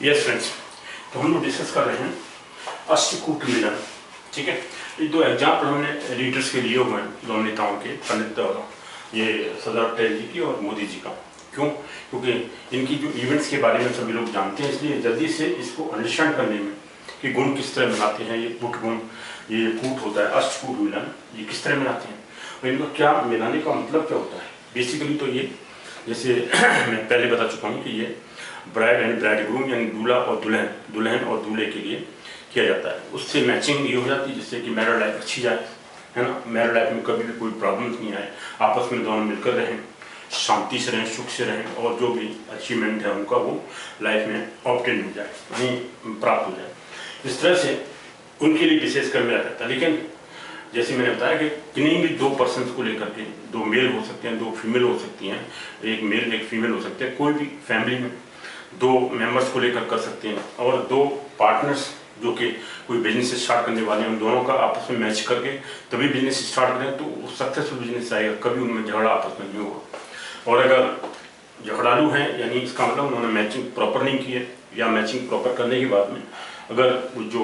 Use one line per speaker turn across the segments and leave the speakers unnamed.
Yes friends, तो हम लोग डिस्कस कर रहे हैं अष्टकूट मिलन। ठीक है, ये दो एग्जाम्पल हमने रीडर्स के लिए हुए हैं दोनों नेताओं के, पंडित ये सरदार पटेल जी की और मोदी जी का। क्यों? क्योंकि इनकी जो इवेंट्स के बारे में सभी लोग जानते हैं, इसलिए जल्दी से इसको अंडरस्टैंड करने में कि गुण किस तरह मिलाते हैं, ये कूट गुण, ये कूट होता है अष्टकूट मिलन, ये किस तरह मिलाते हैं और इनको क्या मिलाने का मतलब क्या होता है। बेसिकली तो ये जैसे मैं पहले बता चुका हूँ कि ये ब्राइड एंड ब्राइडग्रूम यानी दूल्हा और दुल्हन, दुल्हन और दूल्हे के लिए किया जाता है। उससे मैचिंग ये हो जाती है जिससे कि मैरिड लाइफ अच्छी जाए, है ना। मैरिड लाइफ में कभी भी कोई प्रॉब्लम नहीं आए, आपस में दोनों मिलकर रहें, शांति से रहें, सुख से रहें और जो भी अचीवमेंट है उनका वो लाइफ में ऑब्टेन हो जाए, वहीं प्राप्त हो जाए। इस तरह से उनके लिए विशेष कर मिला जाता है। लेकिन जैसे मैंने बताया कि किन्हीं भी दो पर्सन को लेकर के, दो मेल हो सकते हैं, दो फीमेल हो सकती हैं, एक मेल एक फीमेल हो सकते हैं, कोई भी फैमिली में दो मेंबर्स को लेकर कर सकते हैं और दो पार्टनर्स जो कि कोई बिजनेस स्टार्ट करने वाले हैं, उन दोनों का आपस में मैच करके तभी बिजनेस स्टार्ट करें तो सक्सेसफुल बिजनेस आएगा, कभी उनमें झगड़ा आपस में नहीं होगा। और अगर झगड़ालू हैं यानी इसका मतलब उन्होंने मैचिंग प्रॉपर नहीं की है, या मैचिंग प्रॉपर करने के बाद में अगर जो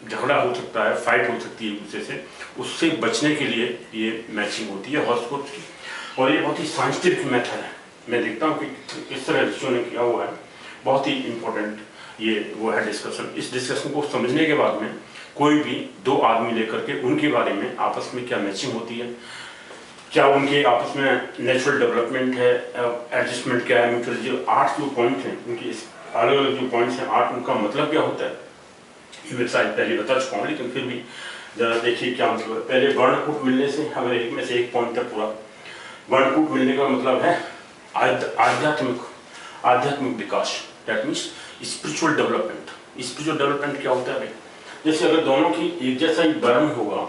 झगड़ा हो सकता है, फाइट हो सकती है एक दूसरे से, उससे बचने के लिए ये मैचिंग होती है हॉर्सकोट की। और ये बहुत ही साइंटिफिक मेथड है। मैं देखता हूँ कि किस तरह ऋषियों ने किया हुआ है, बहुत ही इम्पोर्टेंट ये वो है डिस्कशन। इस डिस्कशन को समझने के बाद में कोई भी दो आदमी लेकर के उनके बारे में आपस में क्या मैचिंग होती है, क्या उनके आपस में नेचुरल डेवलपमेंट है, एडजस्टमेंट क्या है, म्यूचुअल जो 8 जो पॉइंट हैं उनके अलग अलग जो पॉइंट्स हैं 8, उनका मतलब क्या होता है ये मैं शायद पहले बता चुका हूँ, लेकिन फिर भी जरा देखिए क्या मतलब है। पहले वर्णकूट मिलने से अगर एक में से एक पॉइंट तक पूरा वर्णकूट मिलने का मतलब है आध्यात्मिक विकास, that means spiritual development. Spiritual development क्या होता है भाई, जैसे अगर दोनों की एक जैसा ही वर्ण होगा,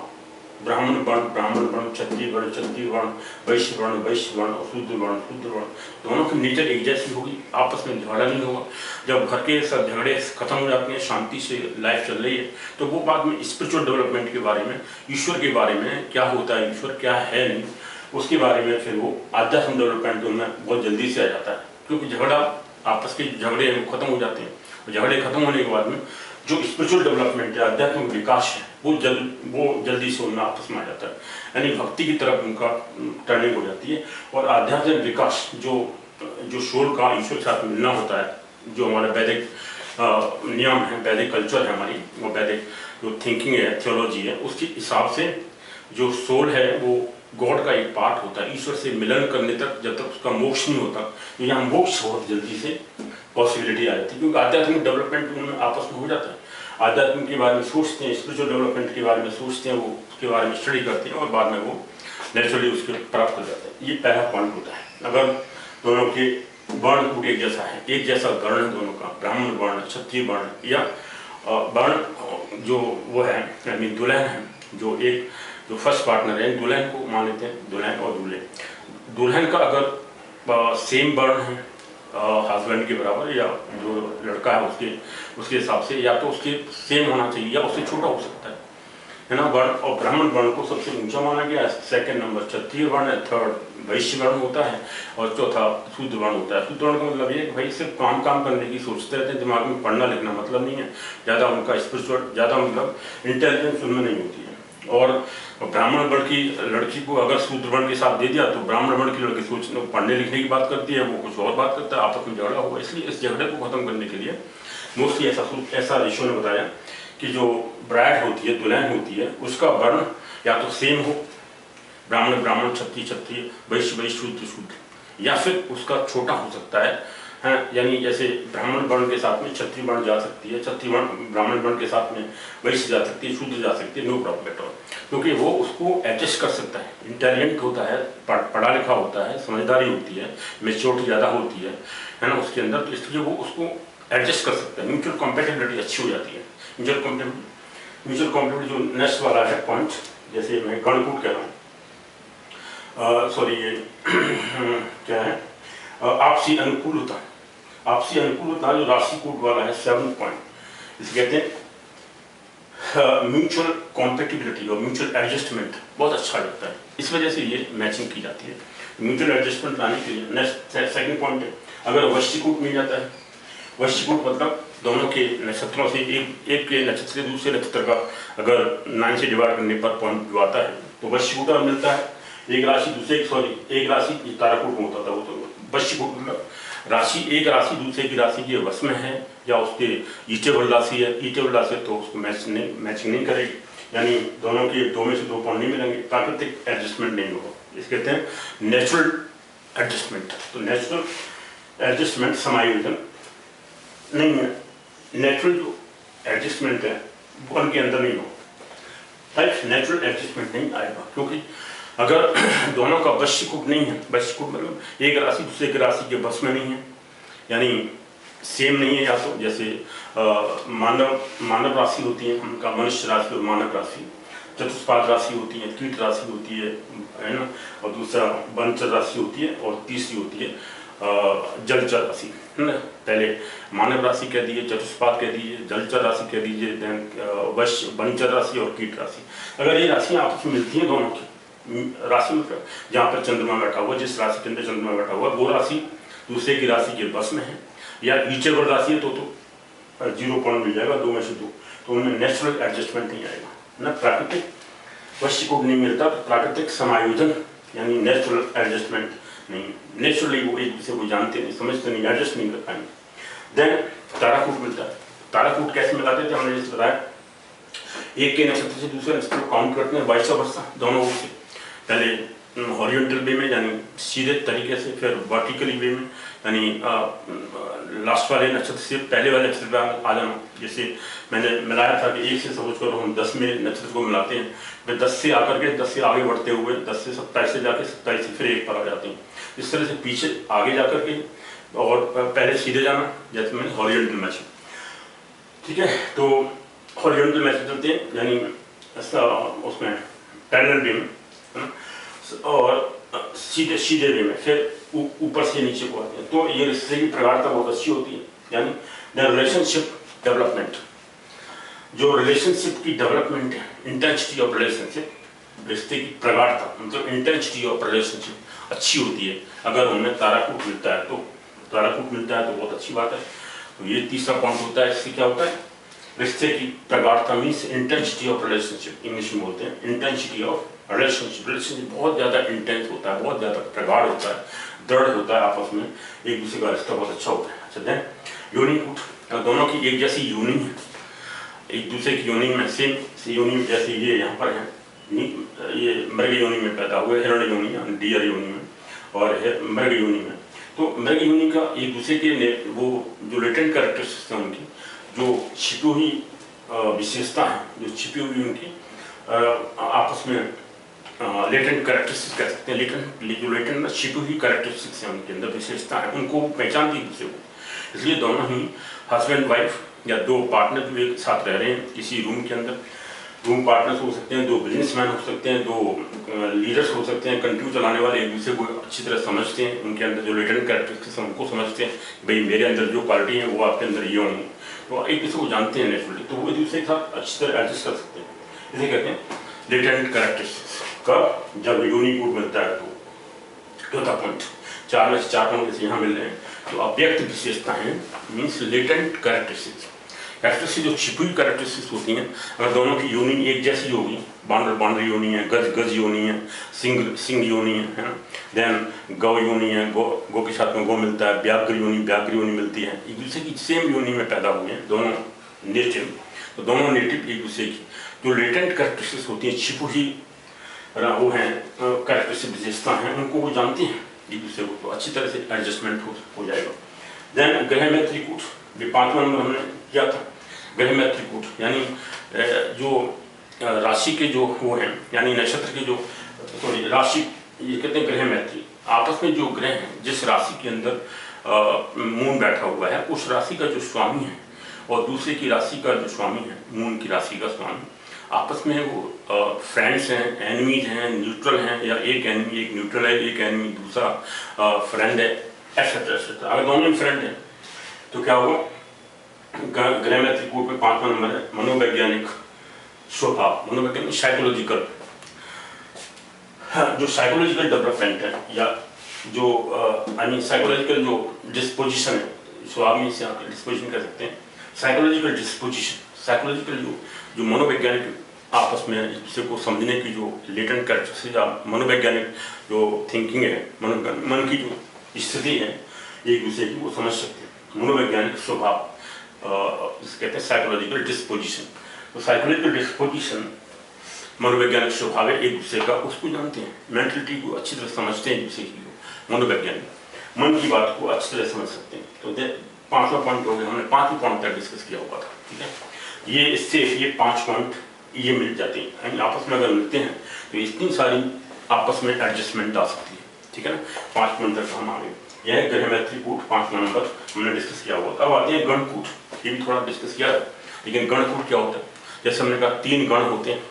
ब्राह्मण वर्ण, क्षत्रिय वर्ण, वैश्य वर्ण और शूद्र वर्ण, दोनों की नेचर एक जैसी होगी, आपस में झगड़ा नहीं होगा। जब घर के सब झगड़े खत्म हो जाते हैं, शांति से लाइफ चल रही है, तो वो बाद में स्पिरिचुअल डेवलपमेंट के बारे में, ईश्वर के बारे में क्या होता है, ईश्वर क्या है नहीं, उसके बारे में फिर वो आध्यात्मिक डेवलपमेंट उनमें बहुत जल्दी से आ जाता है। क्योंकि झगड़ा आपस के झगड़े हैं वो खत्म हो जाते हैं, और झगड़े खत्म होने के बाद में जो स्पिरिचुअल डेवलपमेंट है, आध्यात्मिक विकास है, वो जल्दी से उनमें आपस में आ जाता है, यानी भक्ति की तरफ उनका टर्निंग हो जाती है। और आध्यात्मिक विकास जो सोल का ईश्वर के साथ मिलना होता है, जो हमारा वैदिक नियम है, वैदिक कल्चर है हमारी, वो वैदिक जो थिंकिंग है, थियोलॉजी है, उसके हिसाब से जो सोल है वो गॉड का एक पार्ट होता है। ईश्वर से मिलन करने तक जब तक उसका मोक्ष नहीं होता, तो यहाँ मोक्ष बहुत जल्दी से पॉसिबिलिटी आ जाती है, क्योंकि आध्यात्मिक डेवलपमेंट उनमें आपस में हो जाता है। आध्यात्मिक के बारे में सोचते हैं, स्पिरिचुअल डेवलपमेंट के बारे में सोचते हैं, वो उसके बारे में स्टडी करते हैं और बाद में वो नेचुरली उसके प्राप्त कर जाते हैं। ये पहला पॉइंट होता है। अगर दोनों के वर्ण कूट एक जैसा है, एक जैसा वर्ण है दोनों का, ब्राह्मण वर्ण, क्षत्रिय वर्ण, या वर्ण जो वो है यानी दुल्हन है, जो फर्स्ट पार्टनर है, दुल्हन को मान लेते हैं, दुल्हन और दूल्हे। दुल्हन का अगर सेम वर्ण है हस्बैंड के बराबर, या जो लड़का है उसके हिसाब से, या तो उसके सेम होना चाहिए या उससे छोटा हो सकता है ना वर्ण। और ब्राह्मण वर्ण को सबसे ऊंचा माना गया है, सेकंड नंबर क्षत्रिय वर्ण है, थर्ड वैश्य वर्ण होता है और चौथा शूद्र वर्ण होता है। शूद्र वर्ण का मतलब ये कि भाई सिर्फ काम करने की सोचते रहते हैं, दिमाग में पढ़ना लिखना मतलब नहीं है, ज़्यादा उनका स्पिरिचुअल, ज़्यादा मतलब इंटेलिजेंस उनमें नहीं होती है। और ब्राह्मण वर्ण की लड़की को अगर शूद्र वर्ण के साथ दे दिया तो ब्राह्मण वर्ण की लड़की सोचने पढ़ने लिखने की बात करती है, वो कुछ और बात करता है, आपस में झगड़ा हुआ। इसलिए इस झगड़े को खत्म करने के लिए मोस्टली ऐसा ऋषियों ने बताया कि जो ब्राइड होती है, दुल्हन होती है, उसका वर्ण या तो सेम हो, ब्राह्मण क्षत्रिय, वैश्य शूद्र, या फिर उसका छोटा हो सकता है। यानी जैसे ब्राह्मण वर्ण के साथ में क्षत्रिय वर्ण जा सकती है, क्षत्रिय वर्ण ब्राह्मण वर्ण के साथ में वैश्य जा सकती है, शूद्र जा सकती है, नो प्रॉब्लम एट ऑल, क्योंकि वो उसको एडजस्ट कर सकता है, इंटेलिजेंट होता है, पढ़ा लिखा होता है, समझदारी होती है, मेच्योरिटी ज़्यादा होती है ना उसके अंदर, तो इसलिए वो उसको एडजस्ट कर सकता है। म्यूचुअल कॉम्पेटिबिलिटी अच्छी हो जाती है। म्यूचुअल कॉम्पेटिबिलिटी जो नेक्स्ट वाला है पॉइंट, जैसे मैं गणकूट कह रहा हूँ, सॉरी ये क्या है, आपसी अनुकूलता जो राशिकूट वाला है 7 पॉइंट, इसे कहते हैं म्यूचुअल कॉम्पेटिबिलिटी और म्यूचुअल एडजस्टमेंट, बहुत अच्छा लगता है। इस वजह से ये मैचिंग की जाती है। म्यूचुअल एडजस्टमेंट लाने के लिए नेक्स्ट सेकंड पॉइंट है, अगर वैश्यकूट मिल जाता है, वैश्यकूट मतलब दोनों के नक्षत्रों से एक के नक्षत्र से दूसरे नक्षत्र का अगर 9 से डिवाइड करने पर पॉइंट जो आता है तो वश्यकूट मिलता है। एक राशि दूसरे एक राशि ताराकूट में होता था, वो तो वश्यकूट मतलब राशि एक राशि दूसरे की राशि के वश में है या उसके ईटेबल राशि है, ईटेबल राशि तो उसको मैचिंग नहीं करेगी, यानी दोनों के 2 में से 2 पॉइंट नहीं मिलेंगे, प्राकृतिक एडजस्टमेंट नहीं होगा। इसे कहते हैं नेचुरल एडजस्टमेंट। तो नेचुरल एडजस्टमेंट समायोजन नहीं है, नेचुरल जो एडजस्टमेंट है वो उनके अंदर नहीं हो, राइट। नेचुरल एडजस्टमेंट नहीं आएगा क्योंकि अगर दोनों का वश्यकूट नहीं है, वश्यकूट मतलब एक राशि दूसरे की राशि के बस में नहीं है, यानी सेम नहीं है, या तो जैसे मानव राशि होती है, उनका मनुष्य राशि और मानव राशि, चतुष्पाद राशि होती है, कीट राशि होती है ना, और दूसरा वनचर राशि होती है, और तीसरी होती है जलचर राशि, है ना। पहले मानव राशि कह दीजिए, चतुष्पाद कह दीजिए, जलचर राशि कह दीजिए, देन वनचर राशि और कीट राशि। अगर ये राशियाँ आपस में मिलती हैं दोनों की राशि में, जहाँ पर चंद्रमा बैठा हुआ, जिस राशि के अंदर चंद्रमा बैठा हुआ वो राशि दूसरे की राशि के बस में है या ईचेबल राशि है तो 0 पॉइंट मिल जाएगा, 2 में से 2, तो उनमें नेचुरल एडजस्टमेंट नहीं आएगा ना, प्राकृतिक वश्यकूट नहीं मिलता, तो प्राकृतिक समायोजन यानी नेचुरल एडजस्टमेंट नहीं, नेचुरली वो एक दूसरे को जानते नहीं, समझते नहीं, एडजस्ट नहीं कर पाएंगे। देन ताराकूट मिलता है। ताराकूट कैसे मिलाते थे हमने जैसे बताया, एक के नक्षत्र से दूसरे नक्षत्र को काउंट करते हैं, वाइस वर्सा दोनों से, पहले हॉरिजॉन्टल वे में यानी सीधे तरीके से, फिर वर्टिकली वे में यानी लास्ट वाले नक्षत्र से पहले वाले नक्षत्र पर आ जाना। जैसे मैंने मिलाया था कि 1 से समझ कर हम 10 में नक्षत्र को मिलाते हैं, फिर 10 से आकर के 10 से आगे बढ़ते हुए 10 से 27 से जाके 27 से फिर 1 पर आ जाते हैं। इस तरह से पीछे आगे जाकर के और पहले सीधे जाना, जैसे मैंने हॉरिजॉन्टल मैच, ठीक है। तो हॉरिजॉन्टल मैच चलते हैं यानी ऐसा उसमें पैरेलल वे में, और सीधे वे में, फिर ऊपर से नीचे को आते हैं। तो ये रिश्ते की प्रगाढ़ता बहुत अच्छी होती है, यानी द रिलेशनशिप डेवलपमेंट, जो रिलेशनशिप की डेवलपमेंट है, इंटेंसिटी ऑफ रिलेशनशिप, रिश्ते की प्रगाढ़ता मतलब इंटेंसिटी ऑफ रिलेशनशिप अच्छी होती है अगर उनमें ताराकूट मिलता है। तो ताराकूट मिलता है तो बहुत अच्छी बात है। तो ये तीसरा पॉइंट होता है, इससे क्या होता है, रिश्ते की प्रगाढ़ता means intensity of relationship, English में बोलते हैं इंटेंसिटी ऑफ रिलेशनशिप। रिलेशनशिप बहुत ज़्यादा इंटेंस होता है, बहुत ज़्यादा प्रगाढ़ होता है, दृढ़ होता है, आपस में एक दूसरे का रिश्ता बहुत अच्छा होता है। अच्छा देन योनिकूट, दोनों की एक जैसी योनि है, एक दूसरे की योनि में सेम योनि, जैसे ये यहाँ पर है, ये मृग योनि में पैदा हुए, हिरण योनि डियर योनि में और मृग योनि में। तो मृग योनि का एक दूसरे के वो जो लेटेंट कैरेक्टरिस्टिक्स हैं उनकी, जो छिपी हुई विशेषता है, जो छिपी हुई उनकी आपस में लेटेंट कैरेक्टरिस्टिक्स कह सकते हैं, लेटेंट छिपी हुई कैरेक्टरिस्टिक्स हैं उनके अंदर, विशेषता है, उनको पहचानती है दूसरे को। इसलिए दोनों ही हस्बैंड वाइफ या 2 पार्टनर जो एक साथ रह रहे हैं किसी रूम के अंदर, रूम पार्टनर्स हो सकते हैं, 2 बिजनेसमैन हो सकते हैं, 2 लीडर्स हो सकते हैं, कंट्री चलाने वाले, एक दूसरे को अच्छी तरह समझते हैं, उनके अंदर जो लेटेंट कैरेक्टरिस्टिक्स हैं उनको समझते हैं, भाई मेरे अंदर जो क्वालिटी है वो आपके अंदर ये होंगी, तो एक दूसरे को जानते हैं नेचुरली, तो वो एक दूसरे के साथ अच्छी तरह एडजस्ट कर सकते हैं। इसे कहते हैं लेटेंट कैरेक्टरिस्टिक्स का जब यूनिकूट मिलता है। तो चौथा पॉइंट, 4 में से 4 पॉइंट जैसे यहाँ मिल रहे हैं, तो अव्यक्त विशेषताएं मीन्स लेटेंट कैरेक्टरिस्टिक्स, कैरेक्टरिस्टिक्स जो छिपी हुई कैरेक्टरिस्टिक्स होती हैं। अगर दोनों की यूनियन एक जैसी होगी, बांडर यूनि है, गज यूनि है, सिंह यूनि है ना, देन गौ यूनि है, गौ के साथ में गौ मिलता है, व्याघ्र यूनि मिलती है, एक दूसरे की सेम यूनि में पैदा हुए हैं दोनों नेटिव। तो दोनों नेटिव एक दूसरे की जो लेटेंट कैरेक्टरिस्टिक्स होती हैं, छिपी हुई वो हैं कैरेक्टरिस्टिक विशेषता हैं, उनको वो जानते हैं एक दूसरे को, तो अच्छी तरह से एडजस्टमेंट हो जाएगा। देन ग्रह में त्रिकूट, ये 5वां नंबर हमने किया था। ग्रह में त्रिकूट यानी जो राशि के जो वो हैं, यानी नक्षत्र के जो राशि, ये कहते हैं ग्रह मैत्री, आपस में जो ग्रह हैं, जिस राशि के अंदर मून बैठा हुआ है, उस राशि का जो स्वामी है और दूसरे की राशि का जो स्वामी है, मून की राशि का स्वामी, आपस में वो फ्रेंड्स हैं, एनिमीज हैं, न्यूट्रल हैं, या एक एनिमी एक न्यूट्रल है, एक एनिमी दूसरा फ्रेंड है, एक्सेट्रा एक्सेट्रा। अगर दोनों फ्रेंड हैं तो क्या होगा, ग्रह में त्रिकूट में 5वां नंबर है मनोवैज्ञानिक स्वभाव, मनोवैज्ञानिक साइकोलॉजिकल, जो साइकोलॉजिकल डेवलपमेंट है, या जो आई मीन साइकोलॉजिकल जो डिस्पोजिशन है, स्वभाव में से आप डिस्पोजिशन कर सकते हैं, साइकोलॉजिकल डिस्पोजिशन, साइकोलॉजिकल जो मनोवैज्ञानिक आपस में एक दूसरे को समझने की जो लेटेंट कैरेक्टरिस्टिक्स या मनोवैज्ञानिक जो थिंकिंग है, मन की जो स्थिति है एक दूसरे की, वो समझ सकते हैं। मनोवैज्ञानिक स्वभाव जिसे कहते हैं साइकोलॉजिकल डिस्पोजिशन। तो साइकोलॉजिकल डिस्पोजिशन मनोवैज्ञानिक स्वभाव है एक दूसरे का, उसको जानते हैं, मेंटलिटी को अच्छी तरह समझते हैं एक दूसरे की। मनोवैज्ञानिक मन की बात को अच्छी तरह समझ सकते हैं। तो 5वां पॉइंट हो गया, हमने 5वें पॉइंट तक डिस्कस किया हुआ था, ठीक है। ये इससे ये 5 पॉइंट ये मिल जाते हैं, आपस में अगर मिलते हैं तो इतनी सारी आपस में एडजस्टमेंट आ सकती है, ठीक है ना। 5 पॉइंट तक हम आ गए। यह ग्रह मैत्रीकूट 5वां नंबर हमने डिस्कस किया हुआ था। अब आते हैं गणकूट, ये भी थोड़ा डिस्कस किया, लेकिन गणकूट क्या होता है? जैसे हमने कहा 3 गण होते हैं,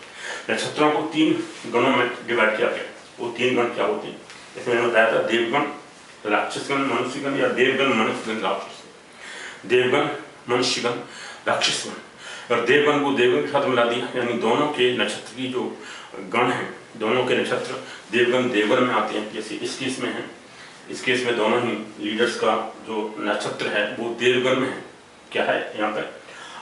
नक्षत्रों को 3 गणों में डिवाइड किया गया। वो 3 गण क्या होते हैं? जैसे मैंने बताया था, देवगण, राक्षसगण, मनुष्यगण, या देवगण, मनुष्यगण, राक्षस। देवगण, मनुष्यगण, राक्षसगण। और देवगण को देवगण के साथ मिला दिया, यानी दोनों के नक्षत्र की जो गण है, दोनों के नक्षत्र देवगण देवगण में आते हैं। जैसे इस केस में है, इस केस में दोनों ही लीडर्स का जो नक्षत्र है वो देवगण में है। क्या है यहाँ पर?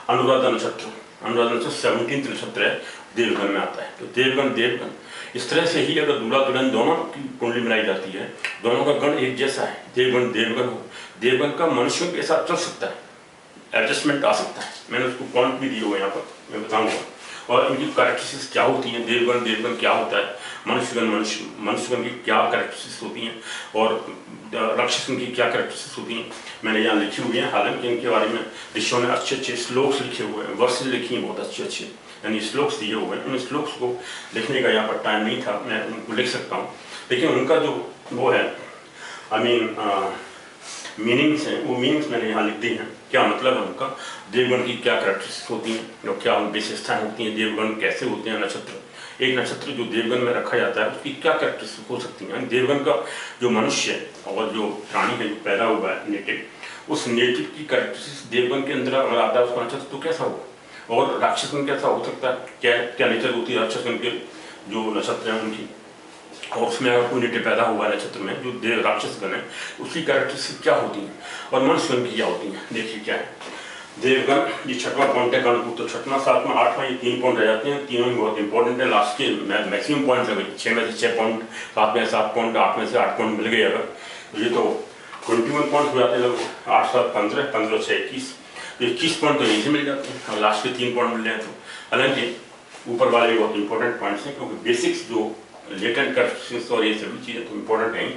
अनुराधा नक्षत्र। अनुराधा नक्षत्र 17th नक्षत्र है, देवगण में आता है। तो देवगण देवगण, इस तरह से ही अगर दूल्हा दुल्हन दोनों की कुंडली मिलाई जाती है, दोनों का गण एक जैसा है, देवगण देवगण हो, देवगण का मनुष्यों के साथ चल सकता है, एडजस्टमेंट आ सकता है। मैंने उसको पॉइंट भी दिए हुए यहाँ पर, मैं बताऊंगा। और इनकी कैरेक्टरिस्टिक्स क्या होती हैं, देवगण देवगण क्या होता है, मनुष्यगण मनुष्यगण की क्या कैरेक्टरिस्टिक्स होती हैं, और राक्षसगण की क्या कैरेक्टरिस्टिक्स होती हैं, मैंने यहाँ लिखी हुई है। हालांकि इनके बारे में ऋषियों ने अच्छे अच्छे श्लोक्स लिखे हुए हैं, वर्सेस लिखी हैं बहुत अच्छे अच्छे, यानी श्लोक्स दिए हुए हैं। उन श्लोक्स को लिखने का यहाँ पर टाइम नहीं था, मैं उनको लिख सकता हूँ, लेकिन उनका जो वो है मीनिंग्स हैं, वो मीनिंग्स मैंने यहाँ लिख दी हैं। क्या मतलब है उनका, देवगण की क्या कैरेक्टरिस्टिक्स होती हैं और क्या विशेषताएं होती हैं, देवगण कैसे होते हैं नक्षत्र, एक नक्षत्र जो देवगण में रखा जाता है उसकी क्या कैरेक्टरिस्टिक्स हो सकती हैं। देवगण का जो मनुष्य है और जो प्राणी है जो पैदा हुआ है नेटिव, उस नेटिव की कैरेक्टरिस्टिक्स देवगण के अंदर अगर आता है उसका नक्षत्र तो कैसा होगा, और राक्षसगण कैसा हो सकता है, क्या क्या नेचर होती है राक्षसगण के जो नक्षत्र हैं उनकी, और उसमें अगर कोई नेटिव पैदा हुआ है नक्षत्र में जो देव राक्षसगण है उसकी कैरेक्टरिस्टिक्स क्या होती हैं, और मनुष्यगण की क्या होती हैं। देखिए क्या है, देवगण ये 6वां पॉइंट है गणकूट। तो 6वां 7वां 8वां ये 3 पॉइंट रह जाते हैं, तीनों ही बहुत इंपॉर्टेंट है। लास्ट के मैक्सिमम पॉइंट लगे, 6 में से 6 पॉइंट, 7 में से 7 पॉइंट, 8 में से 8 पॉइंट मिल गए अगर, तो ये तो 21 पॉइंट हो जाते हैं लगभग, 8 7 15, 15 6 21, तो 21 पॉइंट तो यहीं से मिल जाते हैं, और लास्ट के 3 पॉइंट मिल जाए तो। हालांकि ऊपर वाले बहुत इंपॉर्टेंट पॉइंट्स हैं, क्योंकि बेसिक्स जो लेटेंट कैरेक्टरिस्टिक्स और ये सभी चीज़ें तो इंपॉर्टेंट हैं,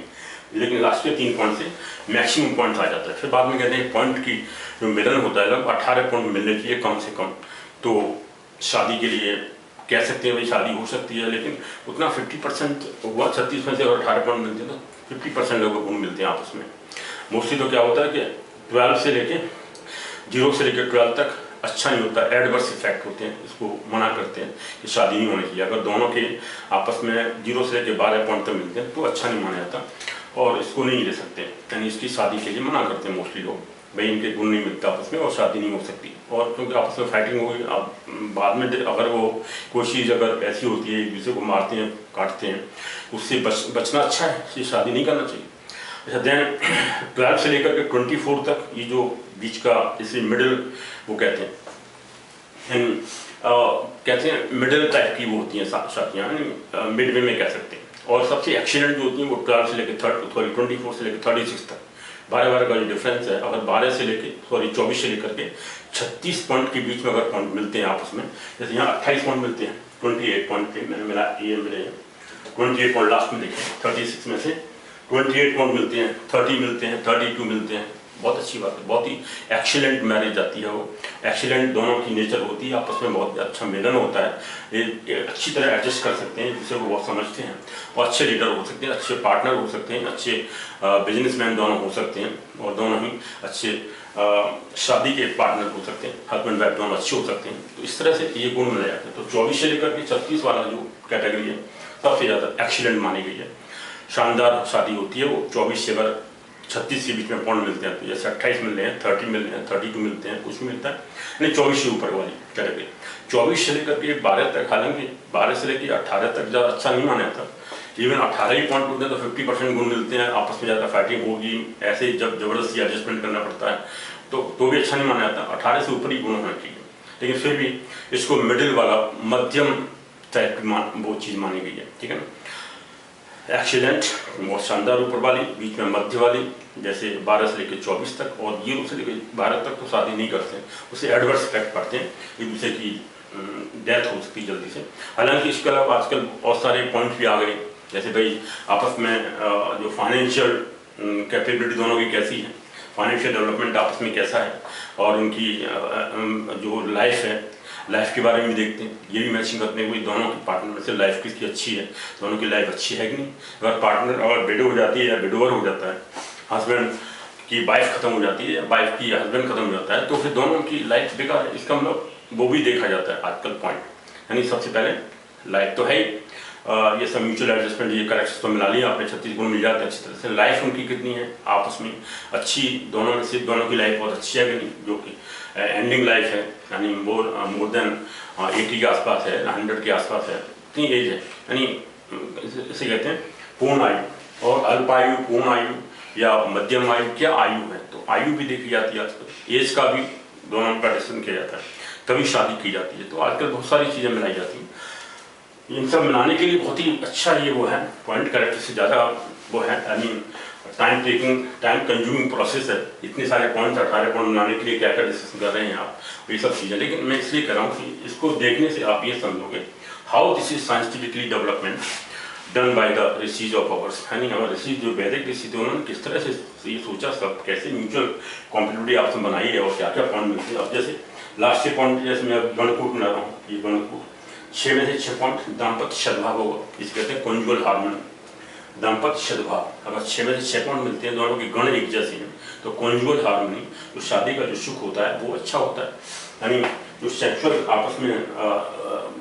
लेकिन लास्ट के 3 पॉइंट से मैक्सिमम पॉइंट आ जाता है। फिर बाद में कहते हैं पॉइंट की जो मिलन होता है लगभग 18 पॉइंट मिलने चाहिए कम से कम, तो शादी के लिए कह सकते हैं भाई शादी हो सकती है, लेकिन उतना 50% हुआ, 36 में से अगर 18 पॉइंट मिलते हैं तो 50% लोगों को मिलते हैं आपस में। मोस्टली तो क्या होता है कि 12 से लेके 0 से लेकर 12 तक अच्छा नहीं होता, एडवर्स इफेक्ट होते हैं, इसको मना करते हैं कि शादी नहीं होनी चाहिए। अगर दोनों के आपस में 0 से लेकर 12 पॉइंट तक मिलते हैं तो अच्छा नहीं माना जाता, और इसको नहीं ले सकते, यानी इसकी शादी के लिए मना करते हैं मोस्टली लोग, भाई इनके गुण नहीं मिलते आपस में और शादी नहीं हो सकती। और क्योंकि आपस में फाइटिंग होगी, अब बाद में अगर वो कोई चीज़ अगर ऐसी होती है एक दूसरे को मारते हैं काटते हैं, उससे बचना अच्छा है, इसलिए शादी नहीं करना चाहिए। अच्छा, देन 12 से लेकर के 24 तक ये जो बीच का इसे मिडिल वो कहते हैं मिडिल टाइप की वो होती हैं शादियाँ, मिड वे में कह सकते हैं। और सबसे एक्सीडेंट जो होती हैं वो 12 से लेकर 24 से लेकर 36 तक, 12 का जो डिफरेंस है, अगर 24 से लेकर के 36 पॉइंट के बीच में अगर पॉइंट मिलते हैं आपस में, जैसे यहाँ 28 पॉइंट मिलते हैं, 28 पॉइंट पे मैंने मिला ये मिले हैं, 28 पॉइंट लास्ट में देखें, 36 में से 28 पॉइंट मिलते हैं, 30 मिलते हैं, 32 मिलते हैं, बहुत अच्छी बात है, बहुत ही एक्सीलेंट मैरिज जाती है वो, एक्सीलेंट दोनों की नेचर होती है, आपस में बहुत अच्छा मिलन होता है, ये अच्छी तरह एडजस्ट कर सकते हैं, जिसे वो बहुत समझते हैं, और अच्छे लीडर हो सकते हैं, अच्छे पार्टनर हो सकते हैं, अच्छे बिजनेसमैन दोनों हो सकते हैं, और दोनों ही अच्छे शादी के पार्टनर हो सकते हैं, हस्बैंड वाइफ दोनों अच्छे हो सकते हैं। तो इस तरह से ये गुण मिल जाते हैं। तो 24 से लेकर के 36 वाला जो कैटेगरी है सबसे ज़्यादा एक्सीलेंट मानी गई है, शानदार शादी होती है वो। 24 से अगर 36 के बीच में पॉइंट मिलते हैं, तो जैसे 28 मिल रहे हैं, 30 मिल रहे हैं, 32 मिलते हैं, कुछ मिलता है, नहीं 24 से ऊपर वाली कैटेगरी। 24 से लेकर के 12 तक, हालांकि 12 से लेकर 18 तक ज़्यादा अच्छा नहीं माना जाता, इवन 18 ही पॉइंट होते हैं तो 50% गुण मिलते हैं, आपस में ज़्यादा फाइटिंग होगी, ऐसे जब जबरदस्ती एडजस्टमेंट करना पड़ता है तो भी अच्छा नहीं माना जाता। 18 से ऊपर ही गुण होना चाहिए, लेकिन फिर भी इसको मिडिल वाला मध्यम टाइप की वो चीज़ मानी गई है, ठीक है ना। एक्सीलेंट बहुत शानदार ऊपर वाली, बीच में मध्य वाली, जैसे 12 से लेकर 24 तक, और 0 से लेकर 12 तक तो शादी नहीं करते हैं, उससे एडवर्स इफेक्ट पड़ते हैं, एक दूसरे की डेथ हो सकती है जल्दी से। हालांकि इसके अलावा आजकल बहुत सारे पॉइंट्स भी आ गए, जैसे भाई आपस में जो फाइनेंशियल कैपेबिलिटी दोनों की कैसी है, फाइनेंशियल डेवलपमेंट आपस में कैसा है, और उनकी जो लाइफ है, लाइफ के बारे में देखते हैं, ये भी मैचिंग करते हैं कि दोनों की पार्टनर में से लाइफ किसकी अच्छी है, दोनों की लाइफ अच्छी है कि नहीं। अगर पार्टनर अगर विडो हो जाती है या विडोवर हो जाता है, हस्बैंड की वाइफ खत्म हो जाती है या वाइफ की हस्बैंड खत्म हो जाता है, तो फिर दोनों की लाइफ बेकार है। इसका मतलब वो भी देखा जाता है आजकल पॉइंट, यानी सबसे पहले लाइफ तो है ही, ये सब म्यूचुअल एडजस्टमेंट, ये करेक्शन तो मिला लिया आपने, 36 गुण मिल जाते हैं अच्छी तरह से। लाइफ उनकी कितनी है आपस में अच्छी, दोनों में से दोनों की लाइफ बहुत अच्छी है कि नहीं, जो कि एंडिंग लाइफ है, यानी मोर देन 80 के आसपास है, 100 के आसपास है, इतनी एज है, यानी इसे कहते हैं पूर्ण आयु। और अल्पायु, पूर्ण आयु या मध्यम आयु, क्या आयु है, तो आयु भी देखी जाती है आजकल, एज का भी दोनों का डिस्कशन किया जाता है, तभी शादी की जाती है। तो आजकल बहुत सारी चीज़ें मिलाई जाती हैं, इन सब मिलाने के लिए बहुत ही अच्छा ये वो है पॉइंट, करेक्ट से ज़्यादा वो है, I mean time taking, time consuming process है, इतने सारे पॉइंट 18 पॉइंट बनाने के लिए क्या क्या डिस्कशन कर रहे हैं आप, ये सब चीज़ें। लेकिन मैं इसलिए कह रहा हूँ कि इसको देखने से आप ये समझोगे how this is scientifically development done by the rishis of ours, यानी हमारे ऋषि जो वैदिक ऋषि थे उन्होंने किस तरह से ये सोचा, सब कैसे म्यूचुअल कॉम्पिटिबिलिटी आपसे बनाई है और क्या क्या पॉइंट मिलते हैं। अब जैसे लास्ट के पॉइंट, जैसे मैं गणकूट बना रहा हूँ, ये गणकूट 6 में से 6 पॉइंट दाम्पत्य सद्भाव होगा, इसे कहते हैं कॉन्जुगल हार्मनी, दाम्पत्य सद्भाव। अगर 6 में से 6 पॉइंट मिलते हैं, दोनों के गण एक जैसे हैं, तो कॉन्जुगल हार्मनी, जो शादी का जो सुख होता है वो अच्छा होता है, यानी जो सेक्सुअल आपस में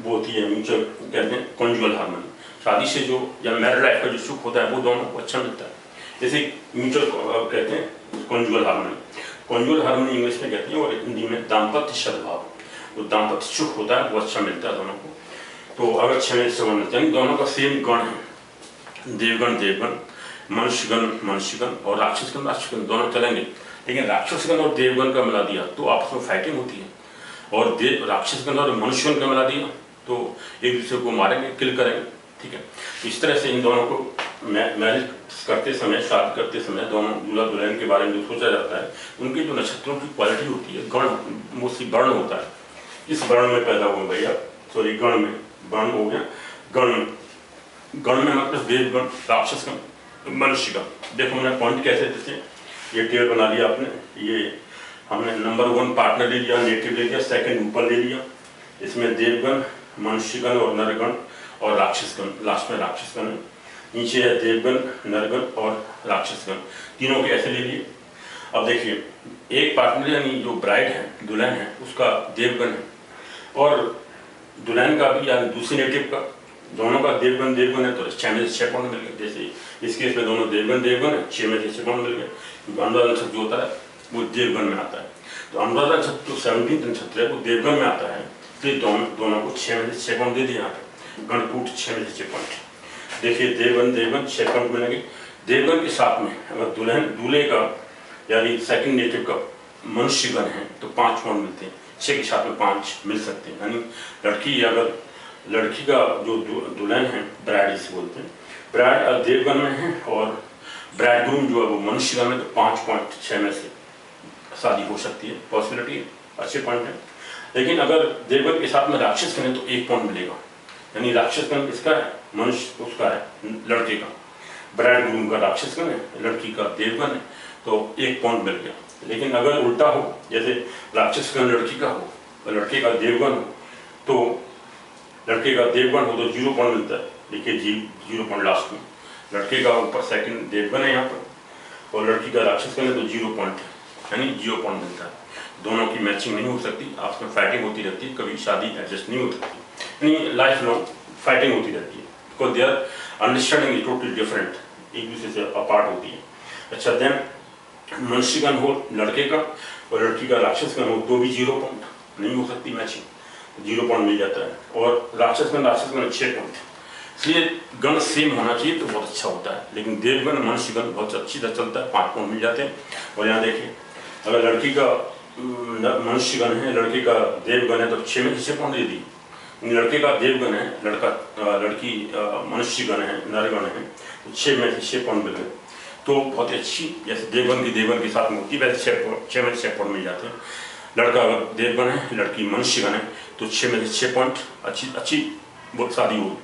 वो होती है म्यूचुअल, कहते हैं कॉन्जुगल हार्मनी। शादी से जो या मैरिड लाइफ का जो सुख होता है वो दोनों को अच्छा मिलता है, जैसे म्यूचुअल कहते हैं conjugal harmony. Conjugal harmony English में कहते हैं, और हिंदी में दाम्पत्य सद्भाव, जो दाम्पत्य सुख होता है वो अच्छा मिलता है दोनों को। तो अगर 6 में से 7 मिलते हैं, दोनों का सेम गण है, देवगण देवगण, मनुष्यगण मनुष्यगण और राक्षसगण राक्षसगण, दोनों चलेंगे। लेकिन राक्षसगण और देवगण का मिला दिया तो आपस में फाइटिंग होती है, और राक्षसगण और मनुष्यगण का मिला दिया तो एक दूसरे को मारेंगे, किल करेंगे, ठीक है। इस तरह से इन दोनों को मैरिज करते समय, शादी करते समय दोनों दूल्हा दुल्हन के बारे में जो सोचा जाता है, उनके जो नक्षत्रों की क्वालिटी होती है, गण मोस्टली वर्ण होता है, इस वर्ण में पैदा हुए भैया, सॉरी गण में, वर्ण हो गया गण, गण में मतलब देवगण, राक्षसगण, मनुष्यगण। देखो मैंने पॉइंट कैसे देते, ये टेबल बना लिया आपने, ये हमने नंबर 1 पार्टनर ले लिया, नेटिव ले लिया, सेकंड ऊपर ले लिया, इसमें देवगण, मनुष्यगण और नरगण और राक्षसगण, लास्ट में राक्षसगण है, नीचे है देवगण, नरगण और राक्षसगण, तीनों के ऐसे ले लिए। अब देखिए एक पार्टनर यानी जो ब्राइड है, दुल्हन है, उसका देवगण है, और दुल्हन का भी यानी दूसरे नेटिव का, दोनों का देवगण देवगण है, तो 6 में से 6 पॉइंट मिल गए। जैसे इस केस में दोनों देवगण देवगण है, 6 में से 6 पॉइंट मिल गए, क्योंकि अनुराधा नक्षत्र जो होता है वो देवगण में आता है। तो अनुराधा नक्षत्र जो 17th नक्षत्र है वो देवगण में आता है, फिर दोनों को 6 में से 6 पॉइंट दे दिए यहाँ पे, गणकूट 6 में से 6 पॉइंट। देखिए देवगण देवगण 6 पॉइंट मिलेंगे। देवगण के साथ में अगर दुल्हन दूल्हे का यानी सेकंड नेटिव का मनुष्यगण है तो 5 पॉइंट मिलते हैं, 6 के साथ में 5 मिल सकते हैं। यानी लड़की अगर लड़की का जो दुल्हन है, ब्राइड इसे बोलते हैं, ब्राइड देवगण में है और ब्राइडग्रूम जो है वो मनुष्यगण में, तो 5 पॉइंट 6 में से शादी हो सकती है, पॉसिबिलिटी है, अच्छे पॉइंट है। लेकिन अगर देवगण के साथ में राक्षसगण है तो 1 पॉइंट मिलेगा, यानी राक्षसगण किसका है, मनुष्य उसका है, लड़के का, ब्राइडग्रूम का राक्षसगण है, लड़की का देवगण है, तो 1 पॉइंट मिल गया। लेकिन अगर उल्टा हो, जैसे राक्षसगण लड़की का हो और लड़के का देवगण हो, तो लड़के का देवगण हो तो 0 पॉइंट मिलता है, देखिए 0 पॉइंट लास्ट में, लड़के का ऊपर सेकंड देवगण है यहाँ पर और लड़की का राक्षसगण है तो 0 पॉइंट है, यानी 0 पॉइंट मिलता है। दोनों की मैचिंग नहीं हो सकती, आपस में फाइटिंग होती रहती है, कभी शादी एडजस्ट नहीं हो सकती, यानी लाइफ लॉन्ग फाइटिंग होती रहती है, because their understanding is totally different, एक दूसरे से अपार्ट होती है। अच्छा, देन मनुष्यगण हो लड़के का और लड़की का राक्षसगण हो तो भी 0 पॉइंट नहीं हो सकती मैचिंग, 0 पॉइंट मिल जाता है। और राक्षसगण 6 पॉइंट, इसलिए गण सेम होना चाहिए तो बहुत अच्छा होता है। लेकिन देवगण मनुष्यगण बहुत अच्छी तरह चलता है, 5 पॉइंट मिल जाते हैं। और यहाँ देखिए अगर लड़की का मनुष्यगण है, लड़के का देवगण है तो 6 में से 6 पॉइंट दे दी। लड़के का देवगण है, लड़की मनुष्यगण है, नरगण है तो 6 में से 6 पॉइंट मिल गए। तो बहुत ही अच्छी, जैसे देवगण के साथ मूर्ति वैसे 6 में से 6 पॉइंट मिल जाते हैं। लड़का अगर देवगण है, लड़की मनुष्यगण है तो 6 में से 6 पॉइंट अच्छी बहुत शादी होगी,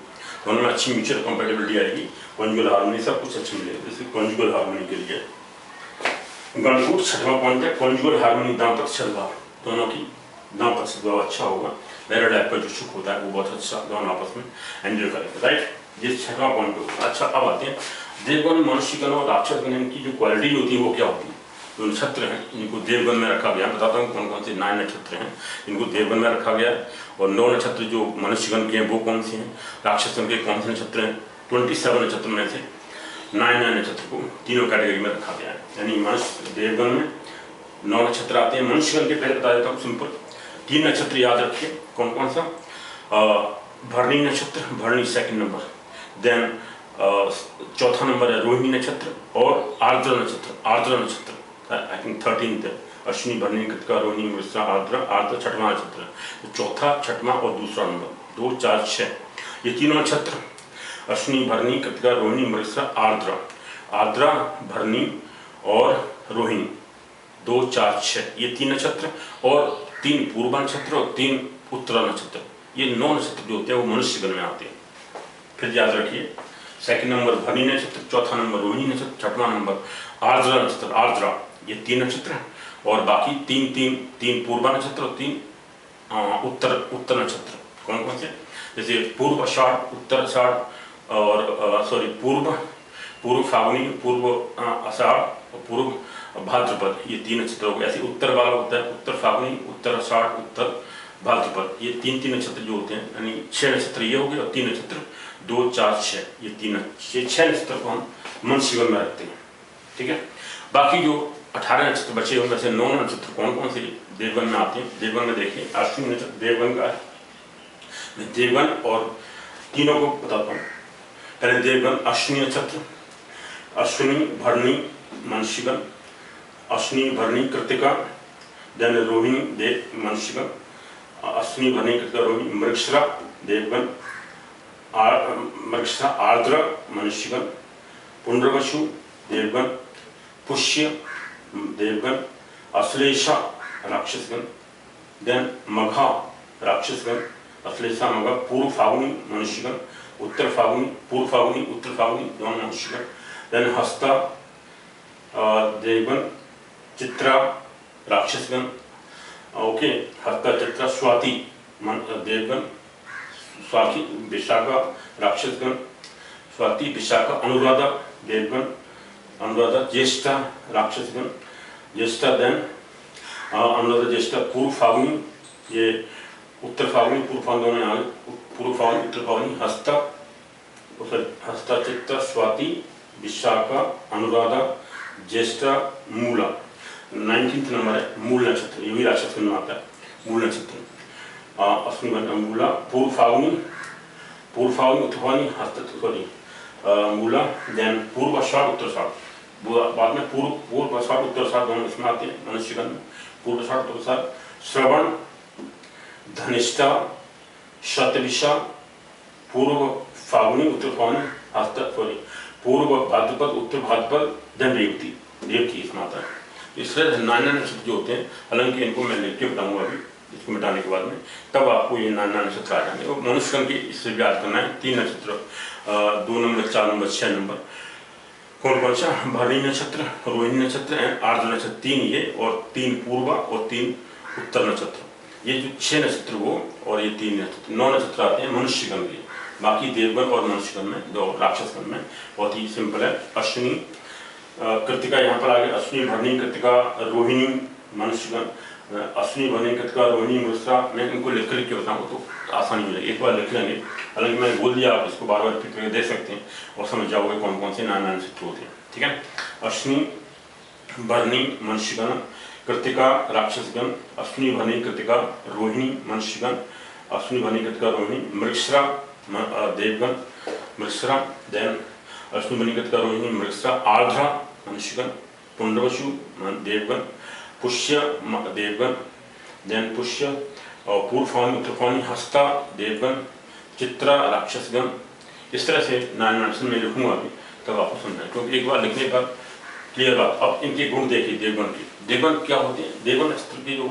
दोनों में अच्छी म्यूचुअल कंपेटेबिलिटी आएगी, कॉन्जुगल हार्मनी सब कुछ अच्छा मिलेगा। जैसे कॉन्जुगल हार्मनी के लिए गणकूट 6वां पॉइंट है, कॉन्जुगल हार्मनी दाम्पत्य सद्भाव, दोनों की दाम्पत्य सद्भाव अच्छा होगा। मेरा टाइप का जो सुख होता है वो बहुत अच्छा दोनों आपस में एंजॉय करेंगे, राइट। ये 6वां पॉइंट होगा। अच्छा अब आते हैं देवगण मनुष्यगण और राक्षसगण, इनकी जो क्वालिटी होती है वो क्या होती है। जो नक्षत्र हैं इनको देवगण में रखा गया, बताता हूँ कौन कौन से 9 नक्षत्र हैं इनको देवगण में रखा गया है। और 9 नक्षत्र जो मनुष्यगण के हैं वो कौन से हैं, राक्षसगण के कौन से नक्षत्र हैं। 27 नक्षत्र में से 9 नक्षत्र को तीनों कैटेगरी में रखा गया है। यानी मनुष्य देवगण में 9 नक्षत्र आते हैं। मनुष्यगण के पहले बता देता हूँ सिंपल, 3 नक्षत्र याद रखिए कौन कौन सा। भरणी नक्षत्र, भरणी 2nd नंबर, देन 4था नंबर है रोहिणी नक्षत्र और आर्द्र नक्षत्र, आर्द्र नक्षत्र आई थिंक 13th है। अश्विनी, भरणी, कृतिका, रोहिणी, मृगशिरा, आर्द्र 6वां नक्षत्र है। तो चौथा, 6वां और दूसरा नंबर 2, 4, 6 ये तीनों नक्षत्र अश्विनी, भरणी, कृतिका, रोहिणी, मृगशिरा, आर्द्र, आर्द्रा, भरणी और रोहिणी 2, 4, 6 ये 3 नक्षत्र और 3 पूर्व नक्षत्र और 3 उत्तर नक्षत्र, ये 9 नक्षत्र जो होते हैं वो मनुष्यगण में आते हैं। फिर याद रखिए 2nd नंबर भरणी नक्षत्र, 4था नंबर रोहिणी नक्षत्र, 6वां नंबर आर्द्रा नक्षत्र, आर्द्रा ये 3 नक्षत्र हैं और बाकी 3 पूर्व नक्षत्र और 3 उत्तर नक्षत्र। कौन कौन से, जैसे पूर्व आषाढ़, उत्तर आषाढ़ और पूर्व फाल्गुनी, पूर्व आषाढ़ और पूर्व भाद्रपद, ये 3 नक्षत्र हो गए। ऐसे उत्तर वाला होता है उत्तर फाल्गुनी, उत्तर आषाढ़, उत्तर भाद्रपद, ये 3 नक्षत्र जो होते हैं, यानी 6 नक्षत्र ये हो गए और 3 नक्षत्र 2, 4, 6 ये 6 नक्षत्र को हम मनुष्यगण में रखते हैं, ठीक है। बाकी जो 18 नक्षत्र बचे हुए में से 9 नक्षत्र कौन कौन से देवगण में आते हैं। देवगण में देखिए अश्विनी नक्षत्र देवगण का है, देवगण और तीनों को बताता हूँ। पहले देवगण अश्विनी नक्षत्र, अश्विनी, भरणी, मनुष्यगण, अश्विनी, भरणी, कृतिका, देन रोहिणी देव मनुष्यगण, अश्विनी, भरणी, कृतिका, रोहिणी, मृगशिरा देवगण, मृगशिरा, आर्द्र मनुष्यगण, पुनर्वसु देवगण, पुष्य देवगण, अश्लेषा राक्षसगण, देन मघा राक्षसगण, अश्लेषा, मघा, पूर्व फाल्गुनी मनुष्यगण, उत्तर फाल्गुनी, पूर्व फाल्गुनी, उत्तर फाल्गुनी दोनों मनुष्यगण, देन हस्ता देवगण, चित्रा राक्षसगण, ओके, हस्ता, चित्रा, स्वाति देवगण, स्वाति, विशाखा राक्षसगण, स्वाति, विशाखा, अनुराधा देवगण, अनुराधा, ज्येष्ठा राक्षसगण, ज्येष्ठा, देन अनुराधा, ज्येष्ठा, पूर्व फाल्गुनी, ये उत्तर फाल्गुनी, पूर्व फाल्गुनी दोनों यहाँ, पूर्व फाल्गुनी, उत्तर फाल्गुनी, हस्ता, चित्रा, स्वाति, विशाखा, अनुराधा, ज्येष्ठा, मूला 19th नंबर है मूल नक्षत्र, ये भी राक्षसगण में आता है मूल नक्षत्र। अश्विनी, मूला, पूर्व फाल्गुनी, उत्तर फाल्गुनी, हस्त, सॉरी मूला, देन पूर्व आषाढ़, उत्तर आषाढ़, बाद में पूर्व आषाढ़, उत्तर आषाढ़ दोनों इसमें आते हैं मनुष्यगण में। पूर्व आषाढ़, उत्तर आषाढ़, श्रवण, धनिष्ठा, शतविषा, पूर्व फाल्गुनी, उत्तर फाल्गुनी, हस्त, सॉरी पूर्व भाद्रपद, उत्तर भाद्रपद, देन रेवती इसमें आता है। इसलिए 9 नक्षत्र जो होते हैं, हालांकि इनको मैं लिख के बताऊंगा अभी इसको मिटाने के बाद में, तब आपको ये 9 नक्षत्र आ जाएंगे। और मनुष्यगण की इससे भी याद करना है 3 नक्षत्र, 2 नंबर, 4 नंबर, 6 नंबर कौन कौन सा, भरणी नक्षत्र, रोहिणी नक्षत्र एंड आर्द्र नक्षत्र 3 ये और 3 पूर्व और 3 उत्तर नक्षत्र, ये जो 6 नक्षत्र वो और ये 3 नक्षत्र 9 नक्षत्र आते हैं मनुष्यगण के। बाकी देवगण और मनुष्यगण में जो राक्षसगण में बहुत ही सिंपल है। अश्विनी, कृतिका यहाँ पर आ गया, अश्विनी, भरणी, कृतिका, रोहिणी मनुष्यगण, अश्विनी, भरणी, कृतिका, रोहिणी, मृगशिरा, मैं इनको लिख के बताऊँ तो आसानी हो जाएगी, एक बार लिख लेंगे। हालांकि मैंने बोल दिया, आप इसको बार बार रिपीट करके देख सकते हैं और समझ जाओगे कौन कौन से 9 नक्षत्र होते हैं, ठीक है। अश्विनी, भरणी, मनुष्यगण, कृतिका राक्षसगण, अश्विनी, भरणी, कृतिका, रोहिणी मनुष्यगण, अश्विनी, भरणी, कृतिका, रोहिणी, मृगशिरा देवगण, मृगसरा, देन अश्विनी मणिकर्तिका रोहिणी मृगसरा, आर्द्रा मनुष्यगण, पुंडवसु देवगण, पुष्य देवगण, देन पुष्य और पूर्वफानी उत्तरफानी हस्ता देवगण, चित्रा राक्षसगण। इस तरह से 9 मिनट्स में लिखूंगा अभी, तब आपको समझाएं, क्योंकि एक बार लिखने के बाद क्लियर बात। अब इनके गुण देखिए देवगण के। देवगण क्या होते हैं? देवगण स्त्र के जो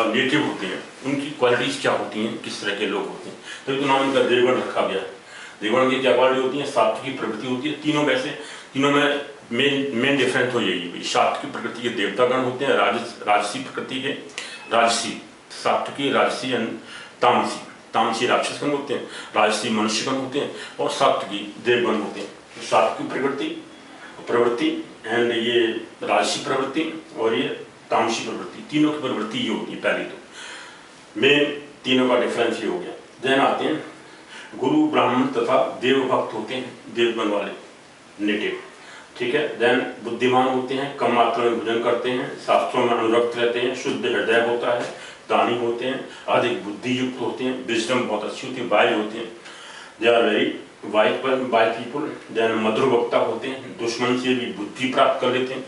नेटिव होते हैं उनकी क्वालिटीज क्या होती हैं, किस तरह के लोग होते हैं, तभी तो नाम इनका देवगण रखा गया है। देवगण की क्या क्वालिटी होती है? सात्विक प्रवृत्ति होती है। तीनों में से तीनों में मेन डिफरेंस हो यही, सात्विक प्रकृति के देवतागण होते हैं, राजसी प्रकृति के राजसी, सात्विकी राजसी एंड तामसी। तामसी राक्षसगण होते हैं, राजसी मनुष्यगण होते हैं और सात्विकी देवगण होते हैं। तो सात्विक प्रवृत्ति एंड ये राजसी प्रवृत्ति और ये तामसी प्रवृत्ति, तीनों की प्रवृत्ति ये होती है। पहले तो मेन तीनों का डिफरेंस ये हो गया। देन आते हैं गुरु ब्राह्मण तथा देव भक्त होते हैं, देवगण वाले नेटिव, ठीक है। देन बुद्धिमान होते हैं, कम मात्रा में भोजन करते हैं, शास्त्रों में अनुरक्त रहते हैं, शुद्ध हृदय होता है, दानी होते हैं, अधिक बुद्धि युक्त होते हैं, विजडम बहुत अच्छी होती है, वाइज होते हैं, they are very wise people. Then मधुर वक्ता होते हैं, दुश्मन से भी बुद्धि प्राप्त कर लेते हैं,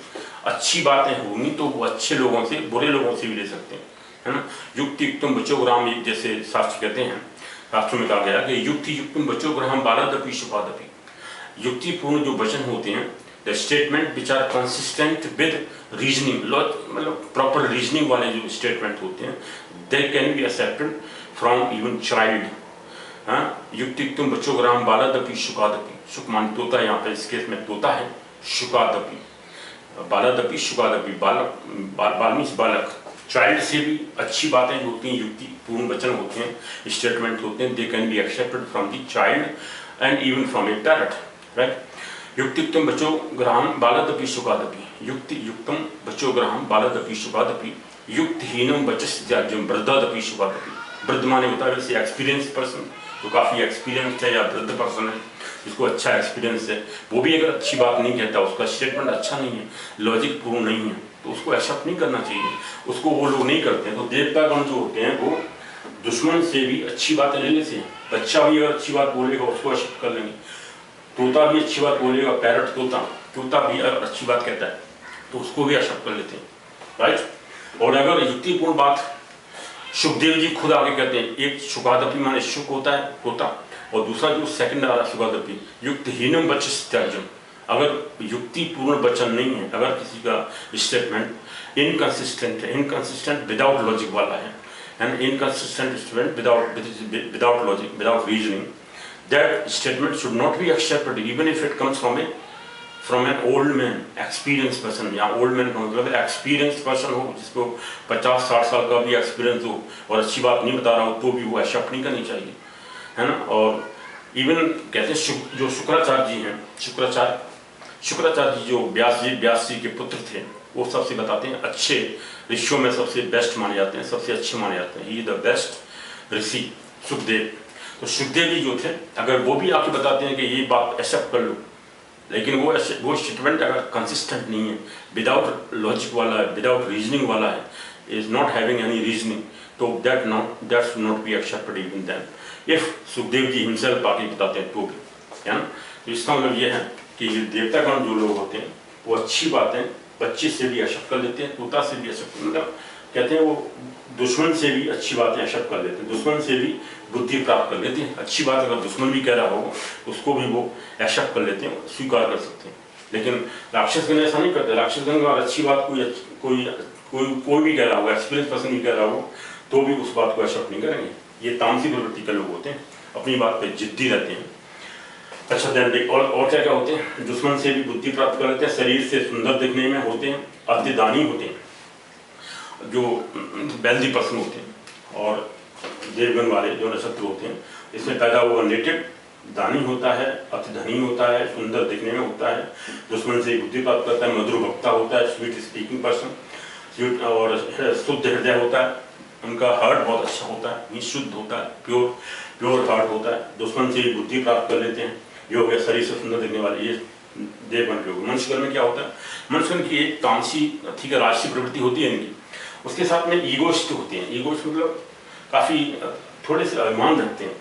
अच्छी बातें होंगी तो वो अच्छे लोगों से बुरे लोगों से भी ले सकते हैं, है ना। युक्ति युक्तम बचोग्राम, जैसे शास्त्र कहते हैं, शास्त्रों में कहा गया कि युक्ति युक्तम बचोग्राम बालादपि शुभादपि। युक्तिपूर्ण जो वचन होते हैं, the statement which are consistent with reasoning, मतलब प्रॉपर रीजनिंग वाले जो स्टेटमेंट होते हैं, they can be accepted from even child. हाँ, युक्ति युक्तम बचोग्राम बालादपि शुकादपि, शुक मान तोता, यहाँ पे इस केस में तोता है, शुकादपि बालादपि शुकादपि, बाल्मीस बालक, चाइल्ड से भी अच्छी बातें जो होती हैं, युक्तिपूर्ण वचन होते हैं, स्टेटमेंट होते हैं, they can be accepted from the child and even from a parrot, right. युक्तियुक्तम बचोग्राम बालादपि शुकादपि, युक्ति युक्तम बचोग्राम बालादपि शुकादपि, युक्तहीनम बचस त्याज्यम वृद्धादपि शुकादपि। वृद्ध माने होता है वैसे एक्सपीरियंस पर्सन, जो काफ़ी एक्सपीरियंस है, या वृद्ध पर्सन है जिसको अच्छा एक्सपीरियंस है, वो भी अगर अच्छी बात नहीं कहता, उसका स्टेटमेंट अच्छा नहीं है, लॉजिक पूर्ण नहीं है, तो उसको एक्सेप्ट नहीं करना चाहिए, उसको वो लोग नहीं करते हैं। तो देवतागण जो होते हैं वो दुश्मन से भी अच्छी बातें ले लेते हैं। बच्चा भी अगर अच्छी बात बोलेगा उसको एक्सेप्ट कर लेंगे, तोता भी अच्छी बात बोलेगा, पैरट तोता भी अगर अच्छी बात कहता है तो उसको भी एक्सेप्ट कर लेते हैं, राइट। और अगर युक्तिपूर्ण बात, सुखदेव जी खुद आगे कहते हैं, एक शुकादपि माने शुक होता है तोता, और दूसरा जो सेकंड आ रहा है शुकादपि, युक्तहीनम वचस त्याज्यम। अगर युक्तिपूर्ण वचन नहीं है, अगर किसी का स्टेटमेंट इनकंसिस्टेंट है, इनकंसिस्टेंट विदाउट लॉजिक वाला है, and inconsistent statement without logic, without reasoning, that statement should not be accepted even if it comes from an old man, experienced person। या old man का मतलब experienced person हो, जिसको 50-60 साल का भी एक्सपीरियंस हो और अच्छी बात नहीं बता रहा हो, तो भी वो एक्सेप्ट नहीं करनी चाहिए, है ना। और इवन कहते हैं जो शुक्राचार्य जी हैं, शुक्राचार्य जी जो व्यास जी के पुत्र थे, वो सबसे बताते हैं अच्छे ऋषियों में सबसे बेस्ट माने जाते हैं, सबसे अच्छे माने जाते हैं, ही द बेस्ट ऋषि सुखदेव। तो सुखदेव जी जो थे, अगर वो भी आपको बताते हैं कि ये बात एक्सेप्ट कर लो, लेकिन वो स्टेटमेंट अगर कंसिस्टेंट नहीं है, विदाउट लॉजिक वाला है, विदाउट रीजनिंग वाला है, is not having any reasoning, तो that should not be accepted even then if Sukhdev ji himself आके बताते हैं तो भी, है ना। तो इसका मतलब ये है कि ये देवतागण जो लोग होते हैं वो अच्छी बातें बच्चे से भी एक्सेप्ट कर लेते हैं, तोता से भी एक्सेप्ट, मतलब कहते हैं वो दुश्मन से भी अच्छी बातें एक्सेप्ट कर लेते हैं, दुश्मन से भी बुद्धि प्राप्त कर लेते हैं। अच्छी बात अगर दुश्मन भी कह रहा हो उसको भी वो एक्सेप्ट कर लेते हैं, स्वीकार कर सकते हैं। लेकिन राक्षसगण ऐसा नहीं करते। राक्षसगण अगर अच्छी बात कोई भी कह रहा हो, एक्सपीरियंस पर्सन भी कह रहा हो, तो भी उस बात को एक्सेप्ट नहीं करेंगे। ये तामसी प्रवृत्ति के लोग होते हैं, अपनी बात पे जिद्दी रहते हैं। अच्छा ध्यान और क्या क्या होते हैं? दुश्मन से भी बुद्धि प्राप्त कर लेते हैं, शरीर से सुंदर दिखने में होते हैं, अतिदानी होते हैं, जो वेल्दी पर्सन होते हैं। और देवगण वाले जो नक्षत्र होते हैं, इसमें पैदा हुआ नेटिव दानी होता है, अतिधनी होता है, सुंदर दिखने में होता है, दुश्मन से बुद्धि प्राप्त करता है, मधुर वक्ता होता है, स्वीट स्पीकिंग पर्सन, स्वीट और शुद्ध हृदय होता है, उनका हार्ट बहुत अच्छा होता है, शुद्ध होता है, प्योर हार्ट होता है, दुश्मन से बुद्धि प्राप्त कर लेते हैं, ये हो गया शरीर से सुंदर दिखने वाले। ये देवगण के हो गए। मनुष्यगण में क्या होता है? मनुष्यगण की एक तामसी, ठीक है, राजसी प्रवृत्ति होती है इनकी, उसके साथ में ईगोइस्ट होते हैं। ईगोइस्ट मतलब काफ़ी थोड़े से अभिमान रखते हैं।